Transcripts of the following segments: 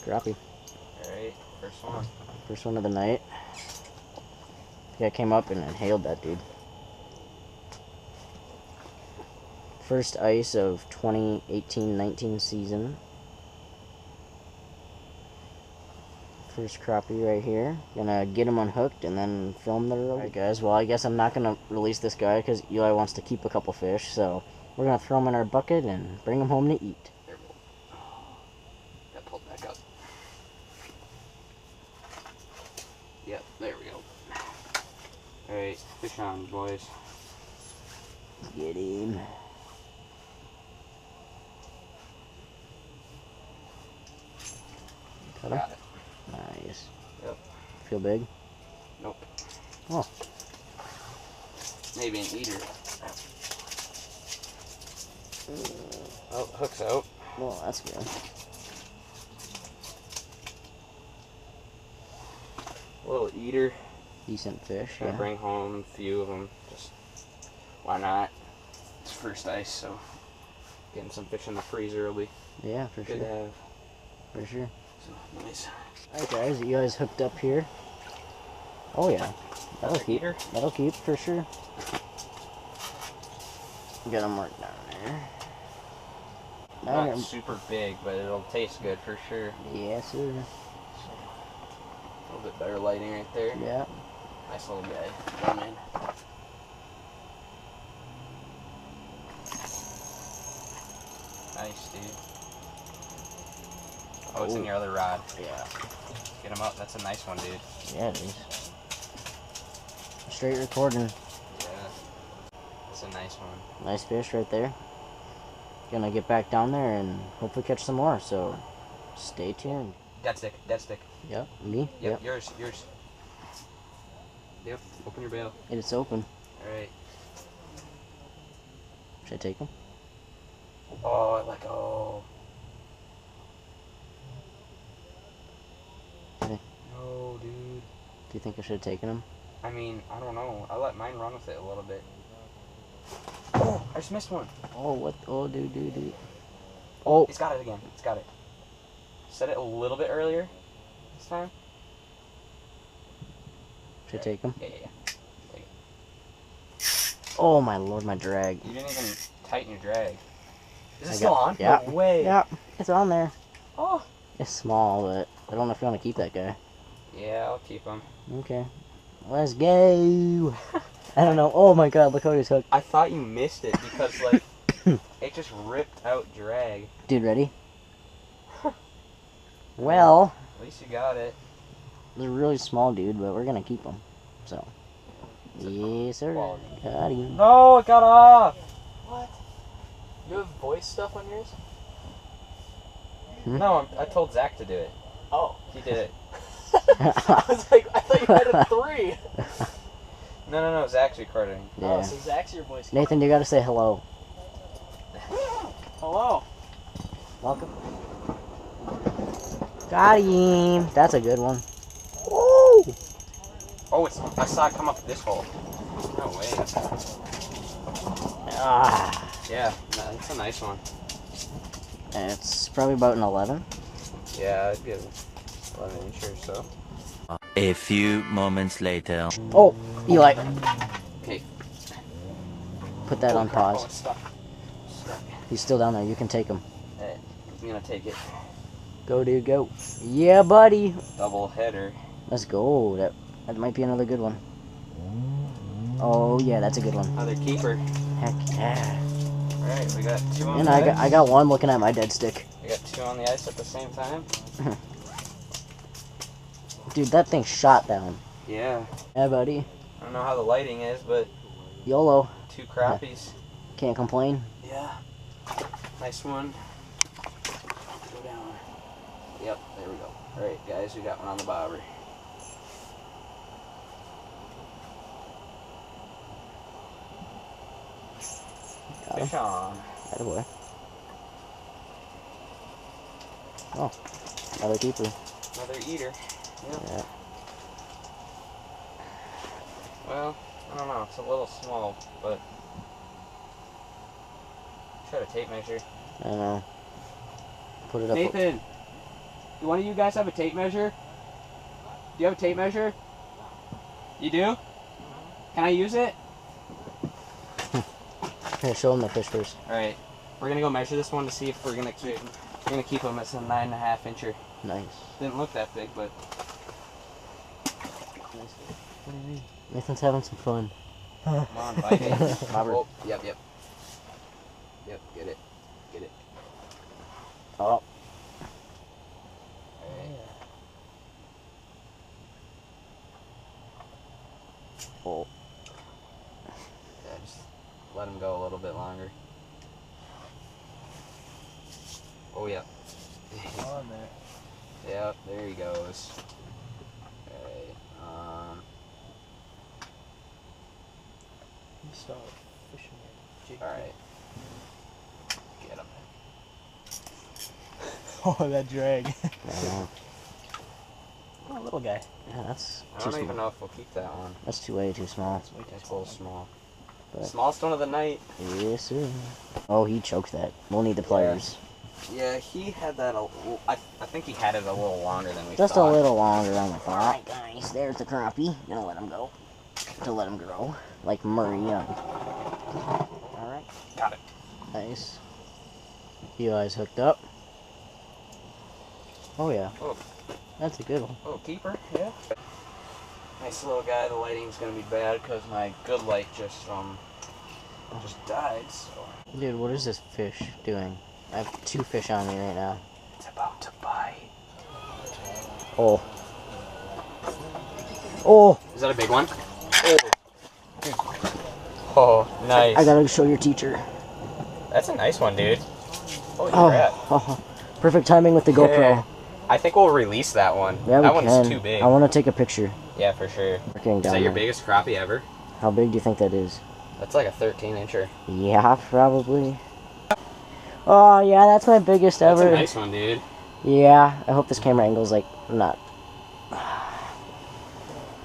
Crappie. Alright, first one. First one of the night. Yeah, I came up and inhaled that dude. First ice of 2018-19 season. First crappie right here. Gonna get him unhooked and then film the reel. Alright guys, well I guess I'm not gonna release this guy because Eli wants to keep a couple fish, so we're gonna throw him in our bucket and bring him home to eat. There we go. Got pulled back up. Yep, there we go. Alright, fish on, boys. Get him. Got him? Got it. Nice. Yep. Feel big? Nope. Oh. Maybe an eater. Oh, hook's out. Well, that's good. A little eater. Decent fish, Gonna yeah. bring home a few of them. Just, why not? It's first ice, so getting some fish in the freezer will be Yeah, for good sure. to have. For sure. So, nice. Alright guys, you guys hooked up here. Oh yeah. That'll keep. Eater? That'll keep for sure. Got them marked down there. Not super big, but it'll taste good for sure. Yes, sir. A little bit better lighting right there. Yeah. Nice little guy. Come in. Nice, dude. Oh, it's in your other rod. Yeah. Get him up. That's a nice one, dude. Yeah, it is. Straight recording. Yeah. That's a nice one. Nice fish right there. Gonna get back down there and hopefully catch some more, so stay tuned. Dead stick. Dead stick. Yep, me? Yep. Yours. Yep. Open your bail. It's open. Alright. Should I take him? Oh, I let go. Okay. No, dude. Do you think I should have taken him? I mean, I don't know. I let mine run with it a little bit. Oh, I just missed one. Oh, what? Oh, dude. Oh. He's got it again. He's got it. Set it a little bit earlier this time. Should I take him? Yeah. Take it. Oh my lord, my drag. You didn't even tighten your drag. Is it I still got- on? yeah. No way. Yeah, it's on there. Oh. It's small, but I don't know if you want to keep that guy. Yeah, I'll keep him. Okay. Let's go. I don't know. Oh my god, look how he's hooked. I thought you missed it because, like, it just ripped out drag. Dude, ready? Well, At least you got it. it's a really small dude, but we're gonna keep him. So, yes, sir. Quality. Got him. No, it got off. What? You have voice stuff on yours? Hmm? No, I told Zach to do it. Oh. He did it. I was like, I thought you had a 3. No, Zach's recording. Yeah. Oh, so Zach's your voice. Nathan, you gotta say hello. Hello. Welcome. Got him. That's a good one. Woo! Oh, I saw it come up this hole. No way. Ah. Yeah, that's a nice one. It's probably about an 11. Yeah, I'd give it 11 inch or so. A few moments later. Oh, Eli. Okay. Put that on crap. Oh, pause. it's stuck. Stuck. He's still down there. You can take him. Hey, I'm gonna take it. Go, dude, go. Yeah, buddy. Double header. Let's go. That might be another good one. Oh, yeah, that's a good one. Another keeper. Heck yeah. Alright, we got 2 on And the ice. I got one looking at my dead stick. We got 2 on the ice at the same time. Dude, that thing shot down. Yeah. Yeah, buddy. I don't know how the lighting is, but YOLO. 2 crappies. Can't complain. Yeah. Nice one. Go down. Yep, there we go. Alright, guys, we got one on the bobber. Got him. Fish on. Attaboy. Oh, another keeper. Another eater. Yep. Yeah. Well, I don't know. It's a little small, but try to tape measure. I don't know. Put it up. Nathan, Do one of you guys have a tape measure? Do you have a tape measure? You do? Can I use it? Here, show him the fish first. All right, we're gonna go measure this one to see if we're gonna keep him as a 9.5 incher. Nice. Didn't look that big, but Nathan's having some fun. come on, bite it. Oh, yep. Yep, get it. Oh. All right. Oh. Yeah, just let him go a little bit longer. Oh, yeah. On there. Yep, there he goes. Alright, You start fishing it. alright. Get him. Oh, that drag. Yeah, Oh, little guy. that's I too don't even small. know if we'll keep that one. That's way too small. That's way too It's a little small. But- Smallest one of the night. Yes, sir. Oh, he choked that. We'll need the pliers. Yeah, he had that. I think he had it a little longer than we Just thought. a little longer. I'm like, all right, guys, there's the crappie. Gonna let him go. To let him grow, like Murray Young. All right. Got it. Nice. Eli's hooked up. Oh yeah. Oh. That's a good one. Oh, keeper. Yeah. Nice little guy. The lighting's gonna be bad because my good light just died. So Dude, what is this fish doing? I have 2 fish on me right now. it's about to bite. Oh. Oh. Is that a big one? Oh, nice. I gotta show your teacher. That's a nice one, dude. Holy Oh, crap. oh. Perfect timing with the GoPro. Yeah. I think we'll release that one. Yeah, that we one's can. too big. I want to take a picture. Yeah, for sure. We're getting Is down that your there. biggest crappie ever? How big do you think that is? That's like a 13 incher. Yeah, probably. Oh, yeah, that's my biggest That's ever. a nice one, dude. Yeah, I hope this camera angle's like not.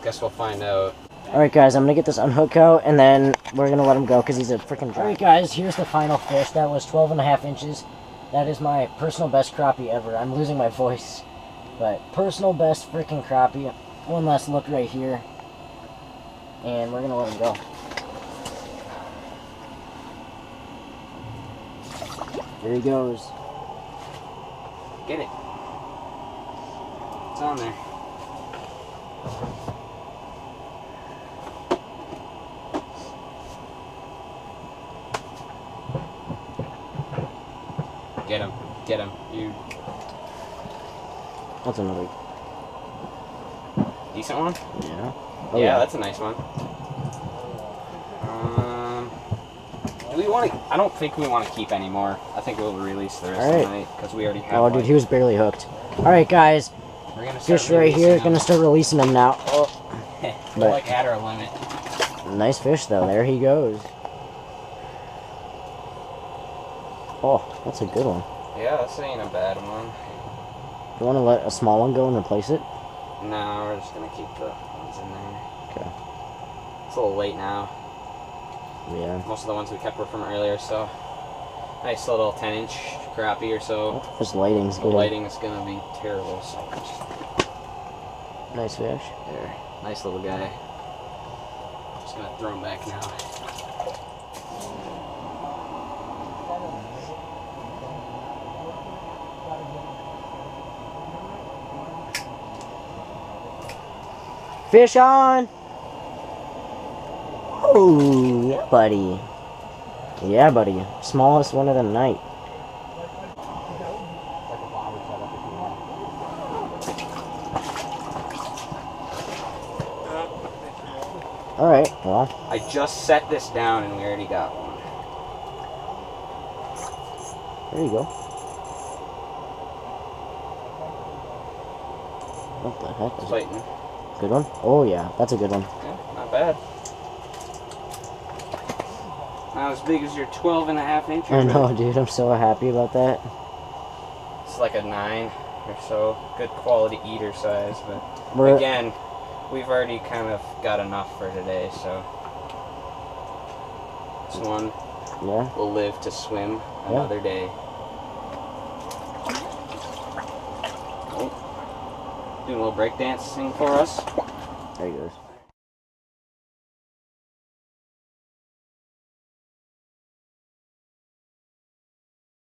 Guess we'll find out. Alright, guys, I'm gonna get this unhook out and then we're gonna let him go because he's a freaking giant. Alright, guys, here's the final fish. That was 12.5 inches. That is my personal best crappie ever. I'm losing my voice. But personal best freaking crappie. One last look right here. And we're gonna let him go. There he goes. Get it. It's on there. Get him. Get him. You That's another. decent one? Yeah. Yeah, that's a nice one. Do we want to? I don't think we want to keep any more. I think we'll release the rest of the night because we already have. Oh, dude, he was barely hooked. Alright, guys. We're gonna start Fish right here. releasing Gonna start releasing them now. Oh. them. We're like at our limit. Nice fish, though. There he goes. Oh, that's a good one. Yeah, this ain't a bad one. You want to let a small one go and replace it? No, we're just gonna keep the ones in there. Okay. It's a little late now. Yeah. Most of the ones we kept were from earlier, so nice little 10-inch crappie or so. Oh, this lighting's The good. lighting is gonna be terrible, so Nice fish. there. Nice little guy. Just gonna throw him back now. Fish on! Oh, yeah, buddy. Yeah, buddy. Smallest one of the night. Alright, well. I just set this down and we already got one. There you go. What the heck is it? Fighting. Good one? Oh, yeah. That's a good one. Yeah, not bad. Not as big as your 12.5 inches. I know, dude. I'm so happy about that. It's like a 9 or so. Good quality eater size, but We're, again, we've already kind of got enough for today, so this one yeah. will live to swim another day. Oh, doing a little break dancing for us. There he goes.